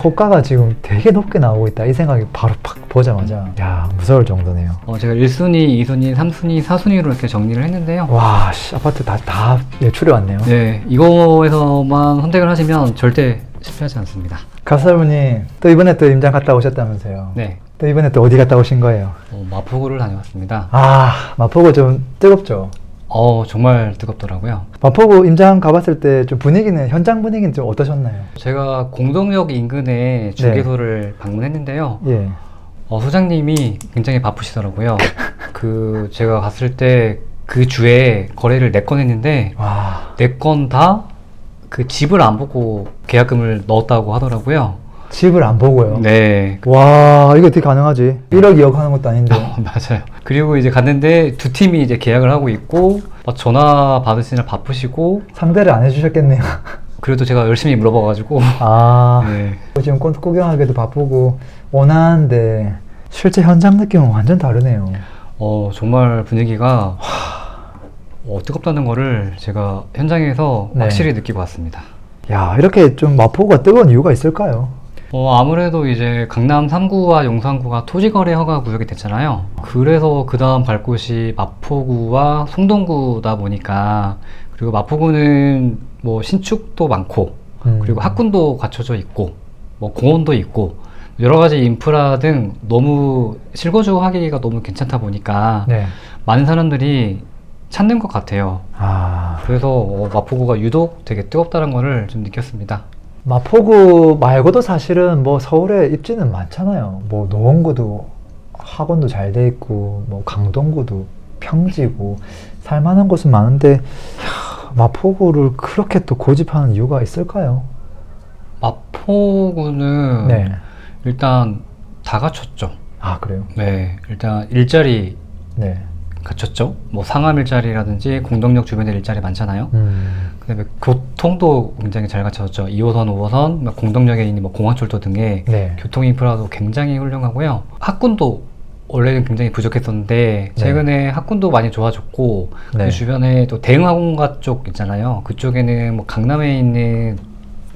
호가가 지금 되게 높게 나오고 있다 이 생각이 바로 팍 보자마자 야 무서울 정도네요. 제가 1순위, 2순위, 3순위, 4순위로 이렇게 정리를 했는데요. 와 씨, 아파트 다 예출해 왔네요. 네, 이거에서만 선택을 하시면 절대 실패하지 않습니다. 가사부님 또 이번에 또 임장 갔다 오셨다면서요. 네, 또 이번에 또 어디 갔다 오신 거예요? 마포구를 다녀왔습니다. 아 마포구 좀 뜨겁죠? 정말 뜨겁더라고요. 마포구 임장 가봤을 때 좀 현장 분위기는 좀 어떠셨나요? 제가 공동역 인근의 중개소를 방문했는데요. 예. 소장님이 굉장히 바쁘시더라고요. 제가 갔을 때 그 주에 거래를 4건 했는데, 와 4건 다 그 집을 안 보고 계약금을 넣었다고 하더라고요. 집을 안 보고요? 네. 와 이거 어떻게 가능하지? 1억 2억 하는 것도 아닌데. 맞아요. 그리고 이제 갔는데 두 팀이 이제 계약을 하고 있고, 전화 받으시느라 바쁘시고, 상대를 안 해주셨겠네요. 그래도 제가 열심히 물어봐가지고. 아 네. 지금 꽃 구경하기도 바쁘고 원하는데 실제 현장 느낌은 완전 다르네요. 정말 분위기가 뜨겁다는 거를 제가 현장에서 네. 확실히 느끼고 왔습니다. 야 이렇게 좀 마포구가 뜨거운 이유가 있을까요? 아무래도 이제 강남 3구와 용산구가 토지거래 허가 구역이 됐잖아요. 그래서 그 다음 갈 곳이 마포구와 송동구다 보니까, 그리고 마포구는 뭐 신축도 많고, 그리고 학군도 갖춰져 있고, 뭐 공원도 있고, 여러 가지 인프라 등 너무 실거주하기가 너무 괜찮다 보니까 네. 많은 사람들이 찾는 것 같아요. 그래서 마포구가 유독 되게 뜨겁다는 거를 좀 느꼈습니다. 마포구 말고도 사실은 뭐 서울에 입지는 많잖아요. 뭐 노원구도 학원도 잘 돼 있고, 뭐 강동구도 평지고 살만한 곳은 많은데 마포구를 그렇게 또 고집하는 이유가 있을까요? 마포구는 네. 일단 다 갖췄죠. 아 그래요? 네, 일단 일자리 네. 갖췄죠. 뭐 상암 일자리라든지 공동역 주변에 일자리 많잖아요. 그다음에 교통도 굉장히 잘 갖춰졌죠. 2호선, 5호선, 공동역에 있는 뭐 공항철도 등의 네. 교통 인프라도 굉장히 훌륭하고요. 학군도 원래는 굉장히 부족했었는데 최근에 학군도 많이 좋아졌고, 네. 그 주변에 또 대흥학원가 쪽 있잖아요. 그쪽에는 뭐 강남에 있는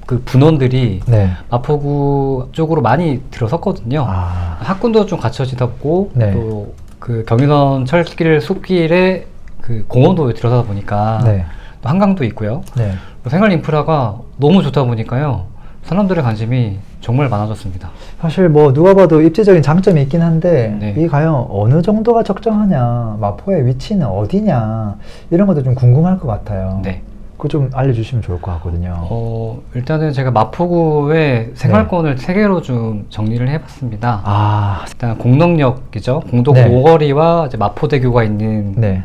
그 분원들이 네. 마포구 쪽으로 많이 들어섰거든요. 학군도 좀 갖춰지다 보고, 네. 또 그 경의선 철길 숲길에 그 공원도 들어서다 보니까 네. 또 한강도 있고요. 네. 생활 인프라가 너무 좋다 보니까요, 사람들의 관심이 정말 많아졌습니다. 사실 뭐 누가 봐도 입지적인 장점이 있긴 한데 네. 이게 과연 어느 정도가 적정하냐, 마포의 위치는 어디냐 이런 것도 좀 궁금할 것 같아요. 네. 그거 좀 알려주시면 좋을 것 같거든요. 일단은 제가 마포구의 생활권을 3개로 좀 정리를 해봤습니다. 일단 공덕역이죠. 공덕 네. 5거리와 이제 마포대교가 있는 네.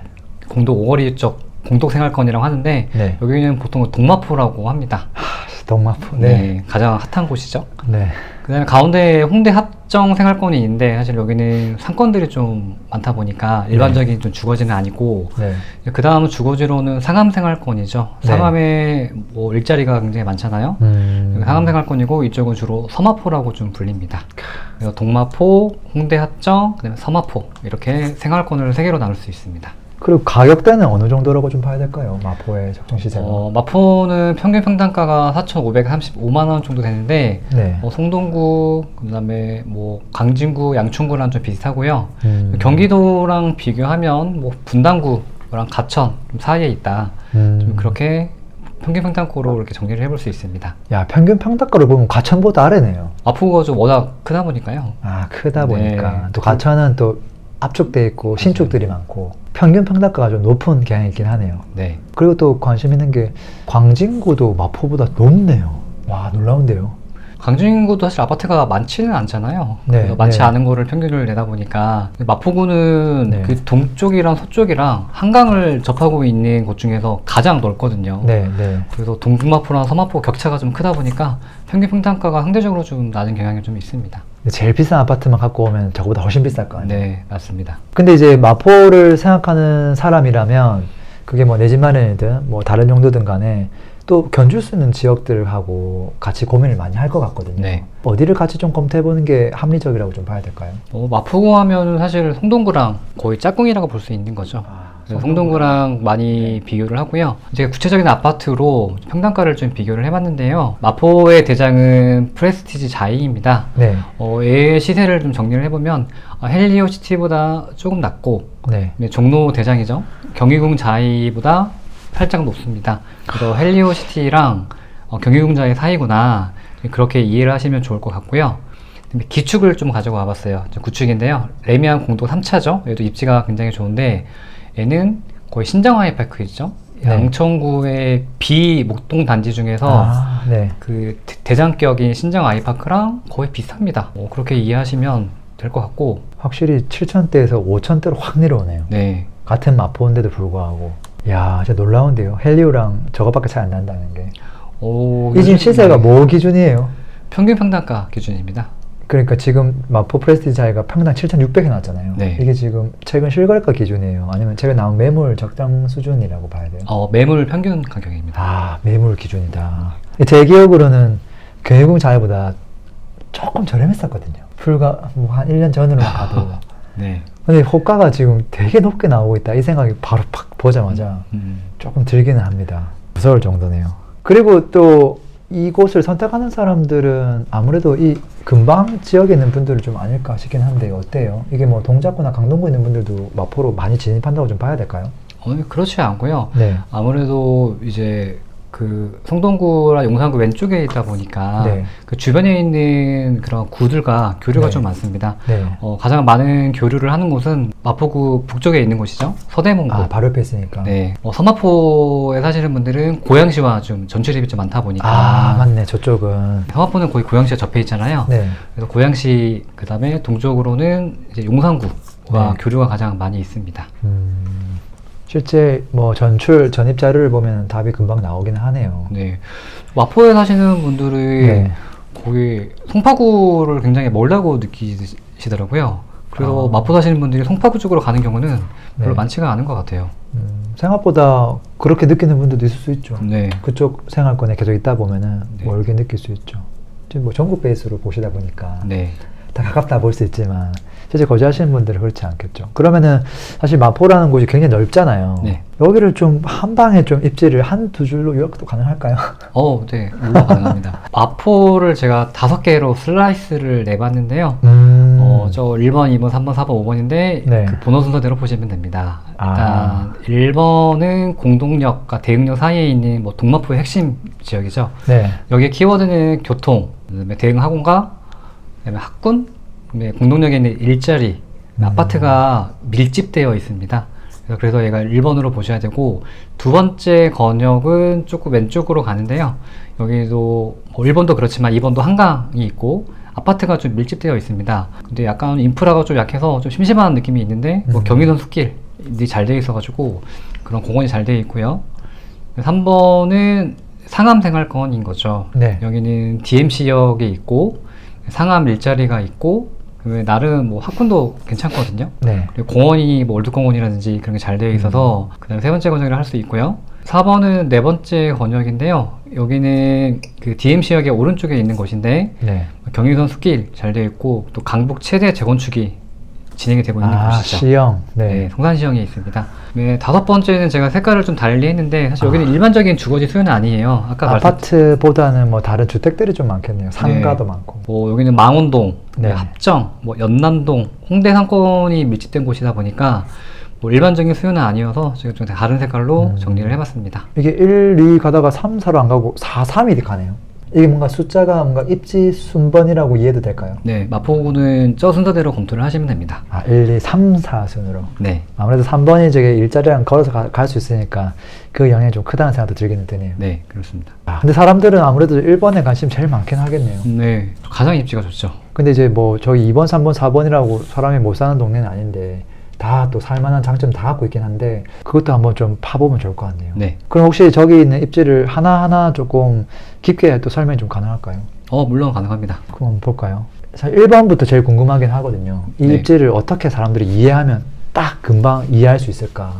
공덕 5거리 쪽 공덕 생활권이라고 하는데, 네. 여기는 보통 동마포라고 합니다. 동마포. 네, 가장 핫한 곳이죠. 네. 그 다음에 가운데 홍대 합정 생활권이 있는데, 사실 여기는 상권들이 좀 많다 보니까 일반적인 좀 주거지는 아니고, 네. 그 다음 주거지로는 상암 생활권이죠. 네. 상암에 뭐 일자리가 굉장히 많잖아요. 여기 상암 생활권이고, 이쪽은 주로 서마포라고 좀 불립니다. 그래서 동마포, 홍대 합정, 그다음에 서마포, 이렇게 생활권을 3개로 나눌 수 있습니다. 그리고 가격대는 어느 정도라고 좀 봐야 될까요? 마포의 적정 시세가. 마포는 평균 평당가가 4,535만 원 정도 되는데, 네. 송동구, 그다음에 뭐 강진구, 양춘구랑 좀 비슷하고요. 경기도랑 비교하면 뭐 분당구랑 가천 좀 사이에 있다. 좀 그렇게 평균 평당가로 이렇게 정리를 해볼 수 있습니다. 야 평균 평당가를 보면 가천보다 아래네요. 마포구가 좀 워낙 크다 보니까요. 크다 보니까 네. 또 가천은 또 압축돼 있고 신축들이 많고 평균 평당가가 좀 높은 경향이 있긴 하네요. 네. 그리고 또 관심 있는 게 광진구도 마포보다 높네요. 와 놀라운데요. 강진구도 사실 아파트가 많지는 않잖아요. 네, 그래서 많지 네. 않은 거를 평균을 내다 보니까, 마포구는 네. 그 동쪽이랑 서쪽이랑 한강을 접하고 있는 곳 중에서 가장 넓거든요. 네, 네. 그래서 동북마포랑 서마포 격차가 좀 크다 보니까 평균 평당가가 상대적으로 좀 낮은 경향이 좀 있습니다. 제일 비싼 아파트만 갖고 오면 저거보다 훨씬 비쌀 거 아니에요. 네, 맞습니다. 근데 이제 마포를 생각하는 사람이라면 그게 뭐 내 집 마련이든 뭐 다른 용도든 간에 또 견줄 수 있는 지역들하고 같이 고민을 많이 할 것 같거든요. 네. 어디를 같이 좀 검토해보는 게 합리적이라고 좀 봐야 될까요? 마포구 하면 사실 송동구랑 거의 짝꿍이라고 볼 수 있는 거죠. 그래서 성동구랑 많이 비교를 하고요. 제가 구체적인 아파트로 평당가를 좀 비교를 해봤는데요. 마포의 대장은 프레스티지 자이입니다. 네. 얘의 시세를 좀 정리를 해보면 헬리오시티보다 조금 낮고 네. 네, 종로 대장이죠. 경희궁 자이보다 살짝 높습니다. 그래서 헬리오시티랑 경희궁 자이 사이구나 그렇게 이해를 하시면 좋을 것 같고요. 기축을 좀 가지고 와봤어요. 구축인데요. 레미안 공도 3차죠. 얘도 입지가 굉장히 좋은데 얘는 거의 신정 아이파크 있죠. 네. 양천구의 비목동 단지 중에서 네. 그 대장격인 신정 아이파크랑 거의 비슷합니다. 그렇게 이해하시면 될 것 같고 확실히 7,000대에서 5,000대로 확 내려오네요. 네. 같은 마포인데도 불구하고. 야, 진짜 놀라운데요. 헬리오랑 저거밖에 차이 안 난다는 게. 이 지금 시세가 뭐 기준이에요? 평균 평당가 기준입니다. 그러니까 지금 마포 프레스티지 자이가 평당 7,600에 나왔잖아요. 네. 이게 지금 최근 실거래가 기준이에요? 아니면 최근 나온 매물 적정 수준이라고 봐야 돼요? 매물 평균 가격입니다. 아, 매물 기준이다. 제 기억으로는 경희궁 자이보다 조금 저렴했었거든요. 불과 뭐 한 1년 전으로 가도. 네. 근데 호가가 지금 되게 높게 나오고 있다. 이 생각이 바로 팍 보자마자 조금 들기는 합니다. 무서울 정도네요. 그리고 또 이곳을 선택하는 사람들은 아무래도 이 근방 지역에 있는 분들은 좀 아닐까 싶긴 한데 어때요? 이게 뭐 동작구나 강동구에 있는 분들도 마포로 많이 진입한다고 좀 봐야 될까요? 그렇지 않고요. 네. 아무래도 이제 그 성동구랑 용산구 왼쪽에 있다 보니까 네. 그 주변에 있는 그런 구들과 교류가 네. 좀 많습니다. 네. 가장 많은 교류를 하는 곳은 마포구 북쪽에 있는 곳이죠. 서대문구. 아, 바로 옆에 있으니까. 네. 서마포에 사시는 분들은 고양시와 좀 전출입이 좀 많다 보니까. 아, 맞네. 저쪽은. 서마포는 거의 고양시와 접해 있잖아요. 네. 그래서 고양시 그다음에 동쪽으로는 이제 용산구와 네. 교류가 가장 많이 있습니다. 실제 뭐 전출 전입 자료를 보면 답이 금방 나오긴 하네요. 네. 마포에 사시는 분들이 네. 거기 송파구를 굉장히 멀다고 느끼시더라고요. 그래서 아. 마포 사시는 분들이 송파구 쪽으로 가는 경우는 별로 네. 많지가 않은 것 같아요. 생각보다 그렇게 느끼는 분들도 있을 수 있죠. 네. 그쪽 생활권에 계속 있다 보면은 네. 멀게 느낄 수 있죠. 지금 뭐 전국 베이스로 보시다 보니까 네. 다 가깝다 볼 수 있지만 실제 거주하시는 분들은 그렇지 않겠죠. 그러면은 사실 마포라는 곳이 굉장히 넓잖아요. 네. 여기를 좀 한 방에 좀 입지를 한 두 줄로 요약도 가능할까요? 네. 물론 가능합니다. 마포를 제가 5개로 슬라이스를 내봤는데요. 저 1번, 2번, 3번, 4번, 5번인데 네. 그 번호 순서대로 보시면 됩니다. 아. 일단 1번은 공동역과 대흥역 사이에 있는 뭐 동마포의 핵심 지역이죠. 네. 여기에 키워드는 교통, 그다음에 대응 학원가, 그다음에 학군, 그다음에 공동역에 있는 일자리, 아파트가 밀집되어 있습니다. 그래서 얘가 1번으로 보셔야 되고, 두 번째 건역은 조금 왼쪽으로 가는데요. 여기도 뭐 1번도 그렇지만 2번도 한강이 있고 아파트가 좀 밀집되어 있습니다. 근데 약간 인프라가 좀 약해서 좀 심심한 느낌이 있는데 뭐 경의선 숲길이 잘 되어 있어가지고 그런 공원이 잘 되어 있고요. 3번은 상암생활권인 거죠. 네. 여기는 DMC역에 있고 상암 일자리가 있고 나름 뭐 학군도 괜찮거든요. 네. 그리고 공원이 뭐 월드공원이라든지 그런 게 잘 되어 있어서 그다음에 세 번째 건역을 할 수 있고요. 4번은 네 번째 건역인데요. 여기는 그 DMC역의 오른쪽에 있는 곳인데 네. 경의선 숲길 잘 되어 있고 또 강북 최대 재건축이 진행이 되고 있는 곳이죠. 시형. 네. 네, 성산시형에 있습니다. 네, 5번째는 제가 색깔을 좀 달리 했는데 사실 여기는 일반적인 주거지 수요는 아니에요. 아까 아파트보다는 뭐 다른 주택들이 좀 많겠네요. 상가도 많고. 뭐 여기는 망원동, 네. 합정, 뭐 연남동, 홍대 상권이 밀집된 곳이다 보니까 뭐 일반적인 수요는 아니어서 제가 좀 다른 색깔로 정리를 해봤습니다. 이게 1, 2 가다가 3, 4로 안 가고 4, 3, 1이 가네요. 이게 뭔가 숫자가 뭔가 입지 순번이라고 이해도 될까요? 네, 마포구는 저 순서대로 검토를 하시면 됩니다. 1, 2, 3, 4 순으로. 네. 아무래도 3번이 저게 일자리랑 걸어서 갈 수 있으니까 그 영향이 좀 크다는 생각도 들기는 드네요. 네, 그렇습니다. 근데 사람들은 아무래도 1번에 관심 제일 많긴 하겠네요. 네, 가장 입지가 좋죠. 근데 이제 뭐 저기 2번, 3번, 4번이라고 사람이 못 사는 동네는 아닌데 다 또 살만한 장점 다 갖고 있긴 한데 그것도 한번 좀 파보면 좋을 것 같네요. 네. 그럼 혹시 저기 있는 입지를 하나하나 조금 깊게 또 설명이 좀 가능할까요? 물론 가능합니다. 그럼 한번 볼까요? 사실 1번부터 제일 궁금하긴 하거든요. 이 네. 입지를 어떻게 사람들이 이해하면 딱 금방 이해할 수 있을까?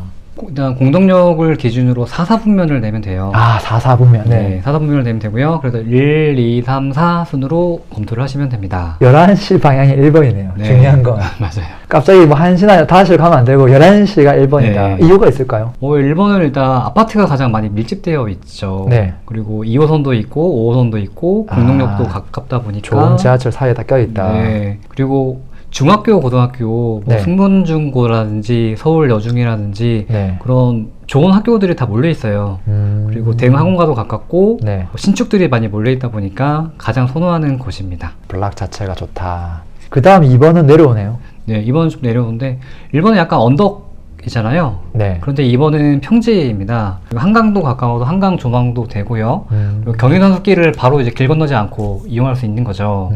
일단 공동역을 기준으로 4사분면을 내면 돼요. 아, 4, 4분면. 네, 네. 4사분면을 내면 되고요. 그래서 1, 2, 3, 4 순으로 검토를 하시면 됩니다. 11시 방향이 1번이네요. 네. 중요한 건. 맞아요. 갑자기 뭐 1시나 5시를 가면 안 되고 11시가 1번이다. 네. 이유가 있을까요? 1번은 일단 아파트가 가장 많이 밀집되어 있죠. 네. 그리고 2호선도 있고 5호선도 있고 공동역도 아, 가깝다 보니까 좋은 지하철 사이에 다 껴있다. 네. 그리고 중학교, 고등학교, 뭐 네. 승문중고라든지 서울여중이라든지 네. 그런 좋은 학교들이 다 몰려 있어요. 그리고 대형 학원과도 가깝고 네. 뭐 신축들이 많이 몰려 있다 보니까 가장 선호하는 곳입니다. 블락 자체가 좋다. 그 다음 2번은 내려오네요. 네, 2번은 좀 내려오는데 1번은 약간 언덕이잖아요. 네. 그런데 2번은 평지입니다. 그리고 한강도 가까워서 한강 조망도 되고요. 그리고 경인선수길을 바로 이제 길 건너지 않고 이용할 수 있는 거죠.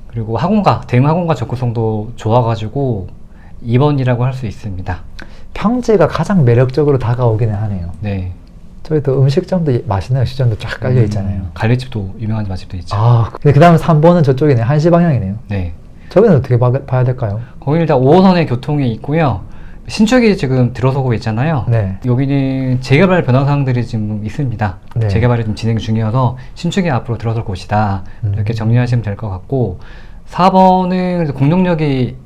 그리고 학원가, 대형 학원가 접근성도 좋아가지고 2번이라고 할 수 있습니다. 평지가 가장 매력적으로 다가오기는 하네요. 네. 저희도 음식점도 맛있는 음식점도 쫙 깔려 있잖아요. 갈비집도 유명한 맛집도 있죠. 아, 근데 그 다음 3번은 저쪽이네요. 1시 방향이네요. 네. 저기는 어떻게 봐야 될까요? 거기 일단 5호선의 교통이 있고요. 신축이 지금 들어서고 있잖아요. 네. 여기는 재개발 변화사항들이 지금 있습니다. 네. 재개발이 좀 진행 중이어서 신축이 앞으로 들어설 곳이다. 이렇게 정리하시면 될 것 같고 4번은 공동역이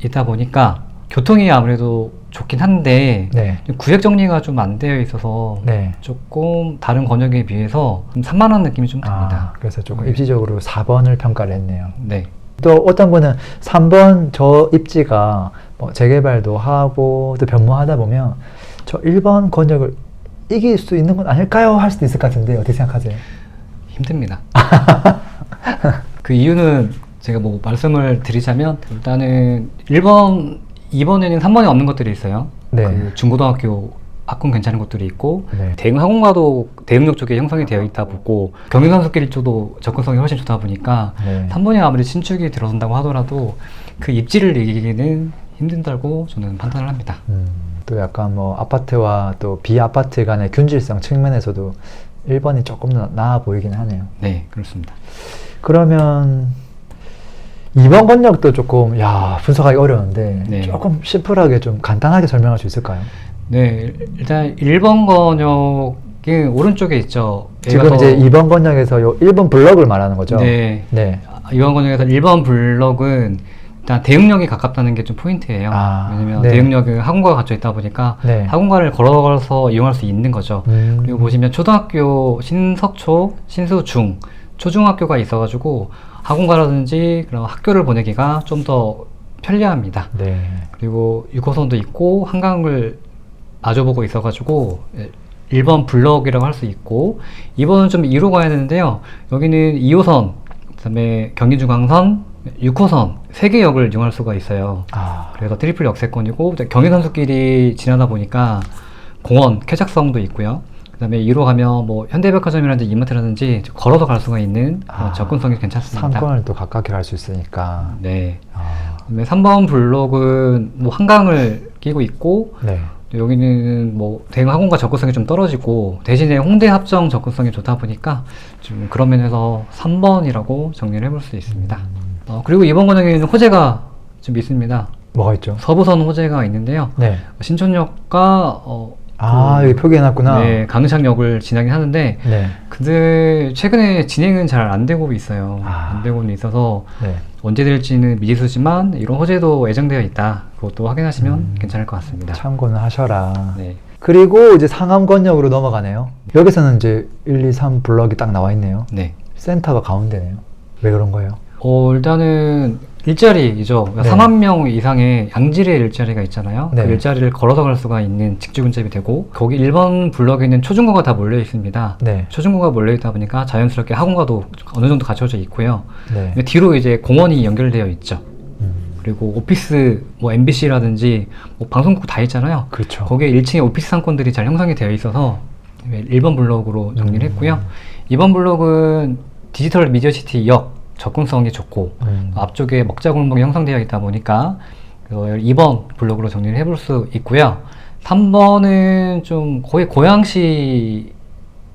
있다 보니까 교통이 아무래도 좋긴 한데 네. 구역 정리가 좀 안 되어 있어서 네. 조금 다른 권역에 비해서 좀 산만한 느낌이 좀 듭니다. 아, 그래서 조금 네. 입지적으로 4번을 평가를 했네요. 네. 또 어떤 분은 3번 저 입지가 뭐 재개발도 하고 또 변모하다 보면 저 1번 권역을 이길 수 있는 건 아닐까요? 할 수도 있을 것 같은데 어떻게 생각하세요? 힘듭니다. 그 이유는 제가 뭐 말씀을 드리자면 일단은 1번, 2번에는 3번에 없는 것들이 있어요. 네. 그 중고등학교 학군 괜찮은 곳들이 있고 네. 대형 학원과도 대흥역 쪽에 형성이 되어 있다 보고 경인선수길 쪽도 접근성이 훨씬 좋다 보니까 네. 3번이 아무리 신축이 들어선다고 하더라도 그 입지를 이기기는 힘든다고 저는 판단을 합니다. 또 약간 뭐 아파트와 또 비아파트 간의 균질성 측면에서도 1번이 조금 더 나아 보이긴 하네요. 네, 그렇습니다. 그러면 2번 권역도 조금 분석하기 어려운데 네. 조금 심플하게 좀 간단하게 설명할 수 있을까요? 네, 일단 1번 권역이 오른쪽에 있죠. 지금 이제 2번 권역에서 요 1번 블럭을 말하는 거죠? 네. 네. 2번 권역에서 1번 블럭은 일단 대흥역이 가깝다는 게 좀 포인트예요. 아, 왜냐면 네. 대흥역은 학원과가 갇혀 있다 보니까 네. 학원과를 걸어서 이용할 수 있는 거죠. 그리고 보시면 초등학교 신석초, 신수중, 초중학교가 있어가지고 학원과라든지 그런 학교를 보내기가 좀 더 편리합니다. 네. 그리고 6호선도 있고 한강을 마주보고 있어가지고 1번 블럭이라고 할 수 있고 2번은 좀 2로 가야 되는데요. 여기는 2호선, 그 다음에 경인중앙선, 6호선 3개 역을 이용할 수가 있어요. 아, 그래서 트리플 역세권이고 경인선수길이 지나다 보니까 공원, 쾌적성도 있고요. 그 다음에 2로 가면 뭐 현대백화점이라든지 이마트라든지 걸어서 갈 수가 있는 그런 접근성이 괜찮습니다. 상권을 또 가깝게 갈 수 있으니까. 네. 아, 그다음에 3번 블록은 뭐 한강을 끼고 있고 네. 여기는 뭐 대형 학원과 접근성이 좀 떨어지고 대신에 홍대 합정 접근성이 좋다 보니까 좀 그런 면에서 3번이라고 정리를 해볼 수 있습니다. 그리고 이번 권역에는 호재가 좀 있습니다. 뭐가 있죠? 서부선 호재가 있는데요. 네. 신촌역과 여기 표기해놨구나. 네, 강릉역을 지나긴 하는데 네. 근데 최근에 진행은 잘 안 되고 있어요. 아. 안 되고는 있어서 네. 언제 될지는 미지수지만 이런 호재도 예정되어 있다. 그것도 확인하시면 괜찮을 것 같습니다. 참고는 하셔라. 네. 그리고 이제 상암권역으로 넘어가네요. 여기서는 이제 1, 2, 3 블럭이 딱 나와 있네요. 네. 센터가 가운데네요. 왜 그런 거예요? 일단은 일자리이죠. 그러니까 네. 3만 명 이상의 양질의 일자리가 있잖아요. 네. 그 일자리를 걸어서 갈 수가 있는 직주근접이 되고 거기 1번 블럭에 있는 초중고가 다 몰려 있습니다. 네. 초중고가 몰려 있다 보니까 자연스럽게 학원과도 어느 정도 갖춰져 있고요. 네. 뒤로 이제 공원이 연결되어 있죠. 음, 그리고 오피스, 뭐 MBC라든지 뭐 방송국 다 있잖아요. 그렇죠. 거기에 1층에 오피스 상권들이 잘 형성이 되어 있어서 1번 블록으로 정리를 했고요. 2번 블록은 디지털 미디어시티 역 접근성이 좋고 앞쪽에 먹자골목이 형성되어 있다 보니까 2번 블록으로 정리를 해볼 수 있고요. 3번은 좀 거의 고양시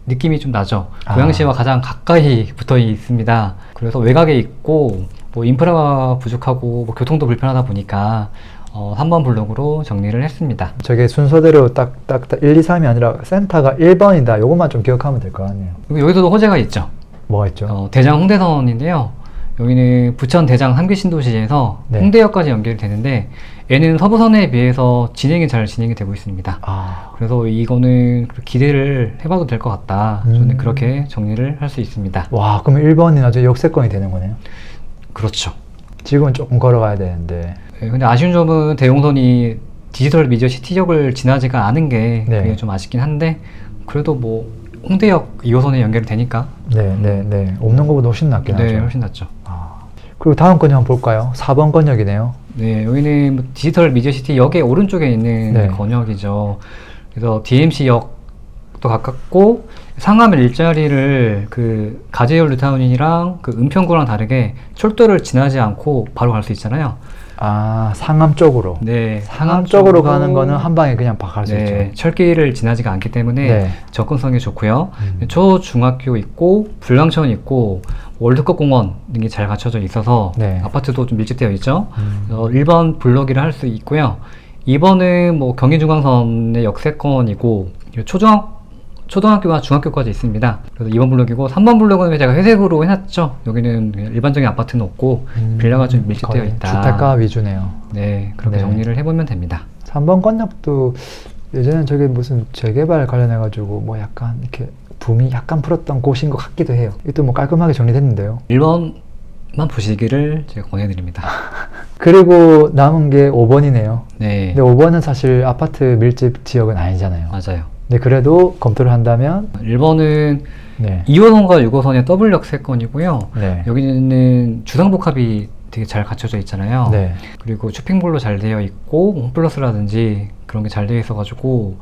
느낌이 좀 나죠. 고양시와 가장 가까이 붙어 있습니다. 그래서 외곽에 있고 뭐 인프라가 부족하고 뭐 교통도 불편하다 보니까 3번 블록으로 정리를 했습니다. 저게 순서대로 딱 1, 2, 3이 아니라 센터가 1번이다. 요것만 좀 기억하면 될 것 같네요. 그리고 여기서도 호재가 있죠. 뭐가 있죠? 대장 홍대선인데요. 여기는 부천 대장 3기 신도시에서 네. 홍대역까지 연결이 되는데 얘는 서부선에 비해서 잘 진행이 되고 있습니다. 아, 그래서 이거는 기대를 해봐도 될 것 같다. 저는 그렇게 정리를 할 수 있습니다. 와, 그럼 1번이 나중에 역세권이 되는 거네요? 그렇죠. 지금은 조금 걸어가야 되는데. 네, 근데 아쉬운 점은 대용선이 디지털 미디어 시티역을 지나지가 않은 게 네. 그게 좀 아쉽긴 한데 그래도 뭐 홍대역 2호선에 연결이 되니까 네. 없는 것보다 훨씬 낫긴 네, 하죠. 훨씬 낫죠. 아, 그리고 다음 건역 한번 볼까요? 4번 건역이네요. 네, 여기는 뭐 디지털 미디어 시티 역의 오른쪽에 있는 네. 건역이죠. 그래서 DMC역도 가깝고 상암 일자리를 그 가재열 뉴타운이랑 그 은평구랑 다르게 철도를 지나지 않고 바로 갈 수 있잖아요. 아, 상암 쪽으로. 네, 상암 쪽으로 가는 거는 한 방에 그냥 갈 수 네, 있죠. 철길을 지나지가 않기 때문에 네. 접근성이 좋고요. 초중학교 있고 불광천 있고 월드컵 공원 등이 잘 갖춰져 있어서 네. 아파트도 좀 밀집되어 있죠. 1번 블럭이라 할 수 있고요. 2번은 뭐 경인중앙선의 역세권이고 초등학교와 중학교까지 있습니다. 그래서 2번 블럭이고 3번 블럭은 제가 회색으로 해놨죠. 여기는 그냥 일반적인 아파트는 없고 빌라가 좀 밀집되어 거의 있다. 주택가 위주네요. 네, 그렇게 네. 정리를 해보면 됩니다. 3번 건역도 예전에 저게 무슨 재개발 관련해가지고 뭐 약간 이렇게 붐이 약간 풀었던 곳인 것 같기도 해요. 이것도 뭐 깔끔하게 정리됐는데요. 1번만 보시기를 제가 권해드립니다. 그리고 남은 게 5번이네요. 네, 근데 5번은 사실 아파트 밀집 지역은 아니잖아요. 맞아요. 근데 그래도 검토를 한다면 1번은 네. 2호선과 6호선의 더블 역세권이고요. 네. 여기는 주상복합이 되게 잘 갖춰져 있잖아요. 네. 그리고 쇼핑몰로 잘 되어 있고 홈플러스라든지 그런 게 잘 되어 있어가지고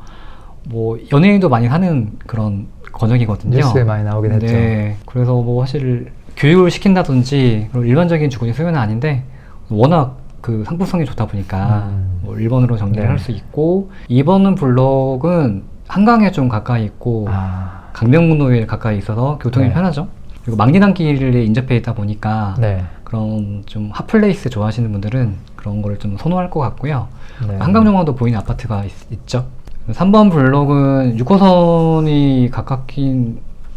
뭐 연예인도 많이 하는 그런 건역이거든요. 뉴스에 많이 나오긴 했죠. 네, 그래서 뭐 사실 교육을 시킨다든지 그런 일반적인 주거지 수요는 아닌데 워낙 그 상품성이 좋다 보니까 뭐 1번으로 정리를 네. 할 수 있고 2번은 블록은 한강에 좀 가까이 있고 아, 강명문호에 가까이 있어서 교통이 네. 편하죠. 그리고 망리단길에 인접해 있다 보니까 네. 그런 좀 핫플레이스 좋아하시는 분들은 그런 거를 좀 선호할 것 같고요. 네. 한강정화도 보이는 아파트가 있죠. 3번 블록은 6호선이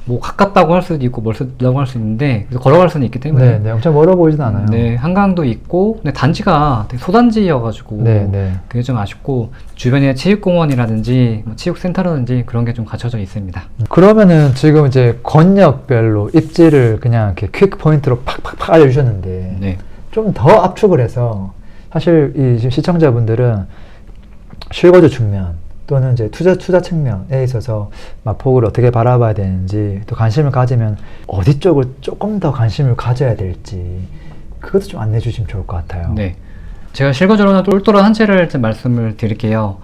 뭐 가깝다고 할 수도 있고 멀다고 할 수 있는데 그래서 걸어갈 수는 있기 때문에 네, 엄청 멀어 보이진 않아요. 네, 한강도 있고 근데 단지가 되게 소단지여가지고 네. 그게 좀 아쉽고 주변에 체육공원이라든지 뭐 체육센터라든지 그런 게 좀 갖춰져 있습니다. 그러면은 지금 이제 건역별로 입지를 그냥 이렇게 퀵 포인트로 팍팍팍 알려주셨는데 네, 좀 더 압축을 해서 사실 이 지금 시청자분들은 실거주 측면 또는 이제 투자 측면에 있어서 마포구를 어떻게 바라봐야 되는지 또 관심을 가지면 어디 쪽을 조금 더 관심을 가져야 될지 그것도 좀 안내해 주시면 좋을 것 같아요. 네. 제가 실거주로는 똘똘한 한 채를 좀 말씀을 드릴게요.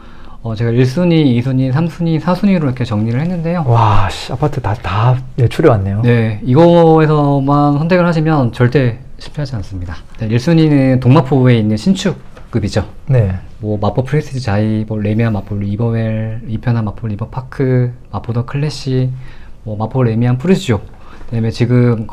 제가 1순위, 2순위, 3순위, 4순위로 이렇게 정리를 했는데요. 와, 아파트 다 예출해 왔네요. 네, 이거에서만 선택을 하시면 절대 실패하지 않습니다. 네, 1순위는 동마포구에 있는 신축급이죠. 네. 뭐 마포 프레스티지 자이, 뭐 레미안 마포 리버웰, 이편한 마포 리버파크, 마포 더 클래시, 뭐 마포 레미안 푸르지오, 그다음에 지금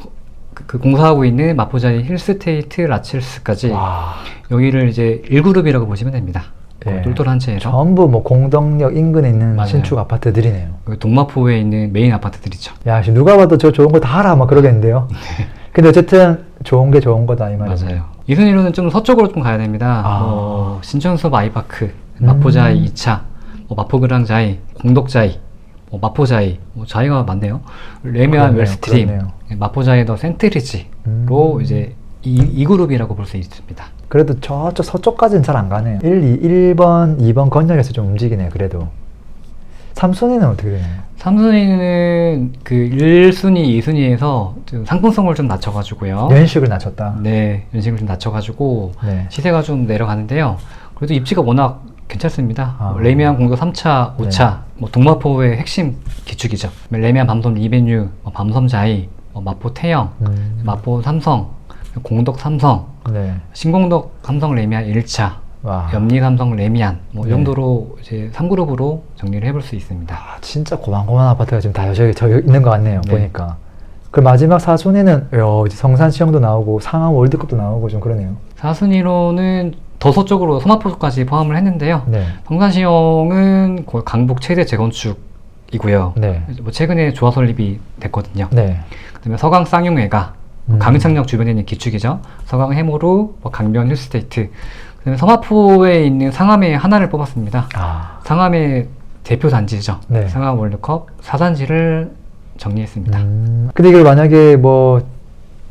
그 공사하고 있는 마포자이 힐스테이트 라첼스까지 와, 여기를 이제 1그룹이라고 보시면 됩니다. 예. 똘똘한 채에서 전부 뭐 공덕역 인근에 있는 맞아요. 신축 아파트들이네요. 동마포에 있는 메인 아파트들이죠. 야, 지금 누가 봐도 저 좋은 거 다 알아 막 그러겠는데요. 근데 어쨌든 좋은 게 좋은 거다 이 말이죠. 맞아요. 이순위로는 좀 서쪽으로 좀 가야 됩니다. 아. 뭐 신천숲 아이파크, 마포자이 2차, 뭐 마포그랑자이, 공덕자이, 뭐 마포자이, 뭐 자이가 많네요. 레미안 그렇네요, 웰스트림, 그렇네요. 마포자이 더 센트리지로 이제 2그룹이라고 볼 수 있습니다. 그래도 저쪽 서쪽까지는 잘 안 가네요. 1번, 2번 건역에서 좀 움직이네요. 그래도 3순위는 어떻게 되나요? 3순위는 그 1순위, 2순위에서 좀 상품성을 좀 낮춰가지고요. 연식을 낮췄다. 네, 연식을 좀 낮춰가지고 네. 시세가 좀 내려가는데요. 그래도 입지가 워낙 괜찮습니다. 아. 레미안 공도 3차, 5차, 뭐 동마포의 핵심 기축이죠. 레미안 밤섬 리베뉴, 밤섬 자이, 마포 태영, 마포 삼성, 공덕 삼성, 네. 신공덕 삼성 레미안 1차, 와. 염리 삼성 레미안 뭐 이 네. 정도로 이제 3그룹으로 정리를 해볼 수 있습니다. 아, 진짜 고만고만 아파트가 지금 다 저 있는 것 같네요. 네. 보니까. 그 마지막 4순위는 이제 성산 시형도 나오고 상암 월드컵도 나오고 좀 그러네요. 4순위로는 더 서쪽으로 소마포까지 포함을 했는데요. 네. 성산시청은 거의 강북 최대 재건축이고요. 네. 뭐 최근에 조화 설립이 됐거든요. 네. 그다음에 서강 쌍용회가 강창역 주변에 있는 기축이죠. 서강 해무로, 뭐 강변 힐스테이트. 그다음에 서마포에 있는 상암의 하나를 뽑았습니다. 아. 상암의 대표 단지죠. 네. 상암 월드컵 4단지를 정리했습니다. 근데 이걸 만약에 뭐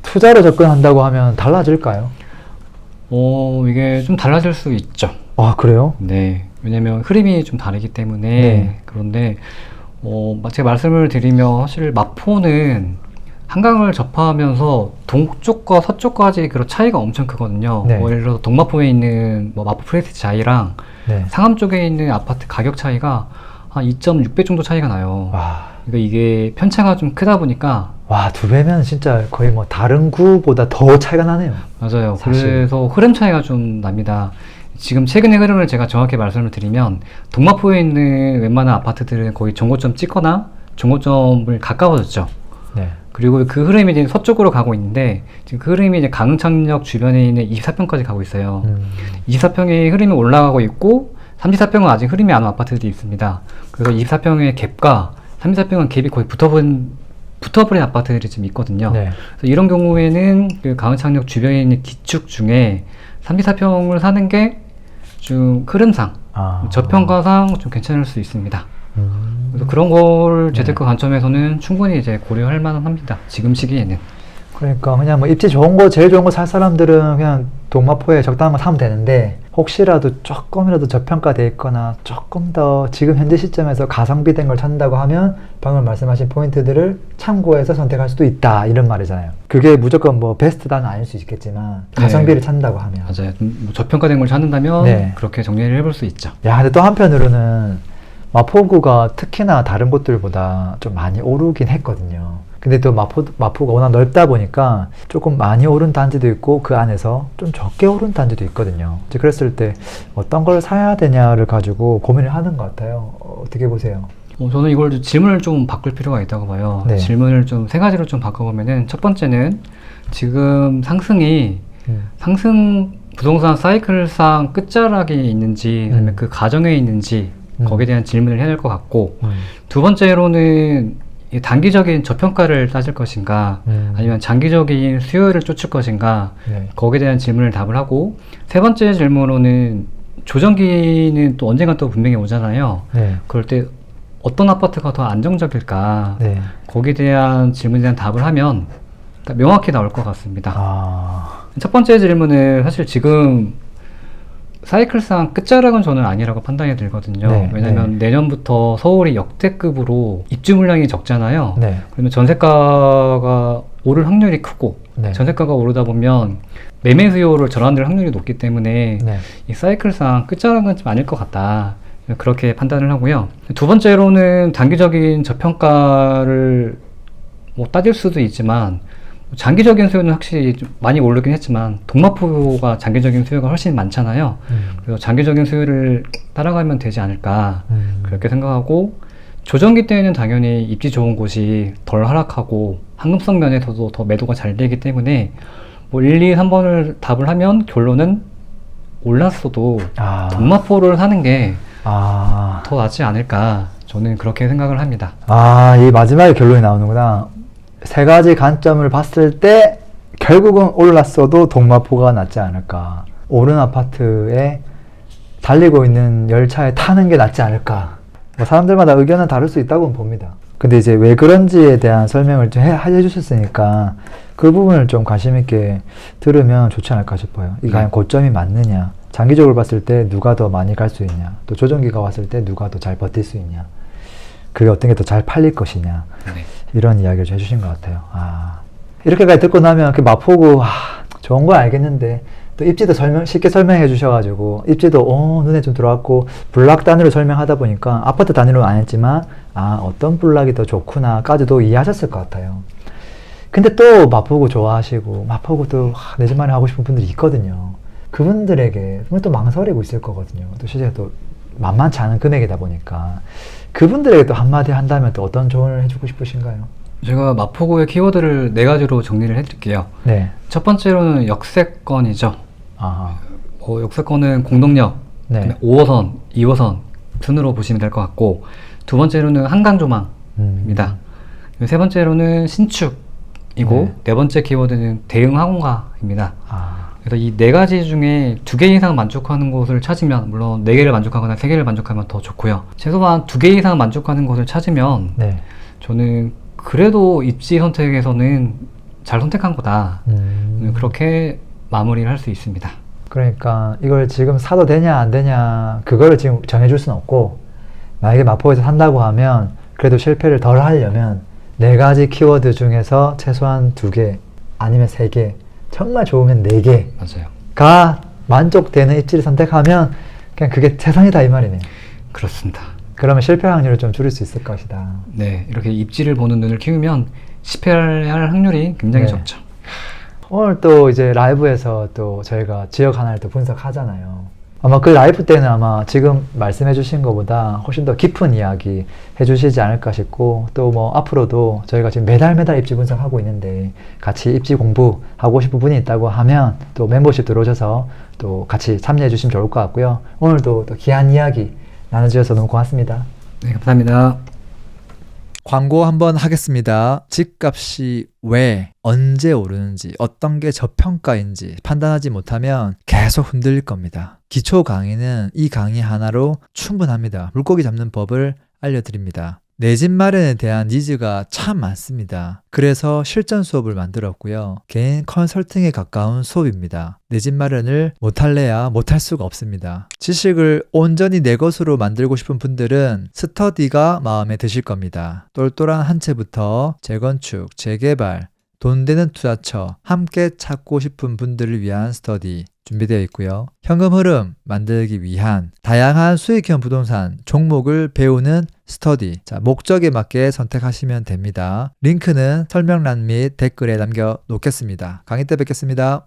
투자로 접근한다고 하면 달라질까요? 이게 좀 달라질 수 있죠. 아, 그래요? 네. 왜냐면 흐름이 좀 다르기 때문에. 네. 그런데, 제가 말씀을 드리면 사실 마포는 한강을 접하면서 동쪽과 서쪽까지 그런 차이가 엄청 크거든요. 네. 예를 들어서 동마포에 있는 뭐 마포 프레스티지 아이랑 네. 상암 쪽에 있는 아파트 가격 차이가 한 2.6배 정도 차이가 나요. 와. 그러니까 이게 편차가 좀 크다 보니까 와, 2배면 진짜 거의 뭐 다른 구보다 더 차이가 나네요. 맞아요. 사실. 그래서 흐름 차이가 좀 납니다. 지금 최근의 흐름을 제가 정확히 말씀을 드리면 동마포에 있는 웬만한 아파트들은 거의 정고점 찍거나 정고점을 가까워졌죠. 네. 그리고 그 흐름이 이제 서쪽으로 가고 있는데 지금 그 흐름이 이제 강흥창역 주변에 있는 24평까지 가고 있어요. 24평의 흐름이 올라가고 있고 34평은 아직 흐름이 안 온 아파트들이 있습니다. 그래서 24평의 갭과 34평은 갭이 거의 붙어버린 아파트들이 좀 있거든요. 네. 그래서 이런 경우에는 그 강흥창역 주변에 있는 기축 중에 34평을 사는 게 좀 흐름상, 아. 저평가상 좀 괜찮을 수 있습니다. 그래서 그런 걸 재테크 관점에서는 충분히 이제 고려할 만은 합니다. 지금 시기에는. 그러니까 그냥 뭐 입지 좋은 거, 제일 좋은 거 살 사람들은 그냥 동마포에 적당한 거 사면 되는데, 혹시라도 조금이라도 저평가돼 있거나 조금 더 지금 현재 시점에서 가성비 된 걸 찾는다고 하면 방금 말씀하신 포인트들을 참고해서 선택할 수도 있다, 이런 말이잖아요. 그게 무조건 뭐 베스트다는 아닐 수 있겠지만 가성비를 찾는다고 하면. 맞아요. 뭐 저평가된 걸 찾는다면 네. 그렇게 정리를 해볼 수 있죠. 야, 근데 또 한편으로는 마포구가 특히나 다른 곳들보다 좀 많이 오르긴 했거든요. 근데 또 마포가 워낙 넓다 보니까 조금 많이 오른 단지도 있고 그 안에서 좀 적게 오른 단지도 있거든요. 이제 그랬을 때 어떤 걸 사야 되냐를 가지고 고민을 하는 것 같아요. 어떻게 보세요? 저는 이걸 질문을 좀 바꿀 필요가 있다고 봐요. 네. 질문을 좀 세 가지로 좀 바꿔보면은 첫 번째는 지금 상승이 상승 부동산 사이클상 끝자락에 있는지 아니면 그 과정에 있는지 거기에 대한 질문을 해야 될 것 같고 두 번째로는 이 단기적인 저평가를 따질 것인가 아니면 장기적인 수요를 쫓을 것인가 네. 거기에 대한 질문을 답을 하고 세 번째 질문으로는 조정기는 또 언젠가 또 분명히 오잖아요. 네. 그럴 때 어떤 아파트가 더 안정적일까 네. 거기에 대한 질문에 대한 답을 하면 명확히 나올 것 같습니다. 아. 첫 번째 질문은 사실 지금 사이클상 끝자락은 저는 아니라고 판단이 들거든요. 네, 왜냐하면 내년부터 서울이 역대급으로 입주 물량이 적잖아요. 네. 그러면 전세가가 오를 확률이 크고 네. 전세가가 오르다 보면 매매 수요를 전환될 확률이 높기 때문에 네. 이 사이클상 끝자락은 좀 아닐 것 같다. 그렇게 판단을 하고요. 두 번째로는 단기적인 저평가를 뭐 따질 수도 있지만 장기적인 수요는 확실히 좀 많이 오르긴 했지만 동마포가 장기적인 수요가 훨씬 많잖아요. 그래서 장기적인 수요를 따라가면 되지 않을까 그렇게 생각하고 조정기 때에는 당연히 입지 좋은 곳이 덜 하락하고 황금성 면에서도 더 매도가 잘 되기 때문에 뭐 1, 2, 3번을 답을 하면 결론은 올랐어도 동마포를 사는 게 더 낫지 않을까 저는 그렇게 생각을 합니다. 이 마지막에 결론이 나오는구나. 세 가지 관점을 봤을 때 결국은 올랐어도 동마포가 낫지 않을까. 오른 아파트에 달리고 있는 열차에 타는 게 낫지 않을까. 뭐 사람들마다 의견은 다를 수 있다고 봅니다. 근데 이제 왜 그런지에 대한 설명을 좀 해주셨으니까 그 부분을 좀 관심 있게 들으면 좋지 않을까 싶어요. 이게 과연 고점이 맞느냐, 장기적으로 봤을 때 누가 더 많이 갈 수 있냐, 또 조정기가 왔을 때 누가 더 잘 버틸 수 있냐, 그게 어떤 게 더 잘 팔릴 것이냐, 이런 이야기를 좀 해주신 것 같아요. 이렇게까지 듣고 나면 그 마포구 좋은 거 알겠는데 또 입지도 쉽게 설명해 주셔가지고 입지도 눈에 좀 들어왔고 블락 단위로 설명하다 보니까 아파트 단위로는 안 했지만 어떤 블락이 더 좋구나까지도 이해하셨을 것 같아요. 근데 또 마포구 좋아하시고 마포구도 내 집 마련 하고 싶은 분들이 있거든요. 그분들에게 또 망설이고 있을 거거든요. 또 실제 또 만만치 않은 금액이다 보니까 그분들에게 또 한마디 한다면 또 어떤 조언을 해주고 싶으신가요? 제가 마포구의 키워드를 네 가지로 정리를 해드릴게요. 네. 첫 번째로는 역세권이죠. 역세권은 공동역, 네. 그다음에 5호선, 2호선 순으로 보시면 될 것 같고, 두 번째로는 한강조망입니다. 세 번째로는 신축이고, 네. 네 번째 키워드는 대응항공가입니다. 아, 그래서 이 네 가지 중에 2개 이상 만족하는 곳을 찾으면, 물론 4개를 만족하거나 3개를 만족하면 더 좋고요. 최소한 2개 이상 만족하는 곳을 찾으면 네. 저는 그래도 입지 선택에서는 잘 선택한 거다. 그렇게 마무리를 할 수 있습니다. 그러니까 이걸 지금 사도 되냐 안 되냐 그거를 지금 정해줄 수는 없고, 만약에 마포에서 산다고 하면 그래도 실패를 덜 하려면 4가지 키워드 중에서 최소한 2개 아니면 3개, 정말 좋으면 4개가 맞아요. 만족되는 입지를 선택하면 그냥 그게 최선이다 이 말이네. 그렇습니다. 그러면 실패 확률을 좀 줄일 수 있을 것이다. 네, 이렇게 입지를 보는 눈을 키우면 실패할 확률이 굉장히 네. 적죠. 오늘 또 이제 라이브에서 또 저희가 지역 하나를 또 분석하잖아요. 아마 그 라이브 때는 아마 지금 말씀해 주신 것보다 훨씬 더 깊은 이야기 해주시지 않을까 싶고, 또 뭐 앞으로도 저희가 지금 매달 입지 분석하고 있는데 같이 입지 공부하고 싶은 분이 있다고 하면 또 멤버십 들어오셔서 또 같이 참여해 주시면 좋을 것 같고요. 오늘도 또 귀한 이야기 나눠주셔서 너무 고맙습니다. 네, 감사합니다. 광고 한번 하겠습니다. 집값이 왜, 언제 오르는지, 어떤 게 저평가인지 판단하지 못하면 계속 흔들릴 겁니다. 기초 강의는 이 강의 하나로 충분합니다. 물고기 잡는 법을 알려드립니다. 내 집 마련에 대한 니즈가 참 많습니다. 그래서 실전 수업을 만들었고요. 개인 컨설팅에 가까운 수업입니다. 내 집 마련을 못할래야 못할 수가 없습니다. 지식을 온전히 내 것으로 만들고 싶은 분들은 스터디가 마음에 드실 겁니다. 똘똘한 한 채부터 재건축, 재개발, 돈 되는 투자처 함께 찾고 싶은 분들을 위한 스터디 준비되어 있고요. 현금 흐름 만들기 위한 다양한 수익형 부동산 종목을 배우는 스터디. 자, 목적에 맞게 선택하시면 됩니다. 링크는 설명란 및 댓글에 남겨 놓겠습니다. 강의 때 뵙겠습니다.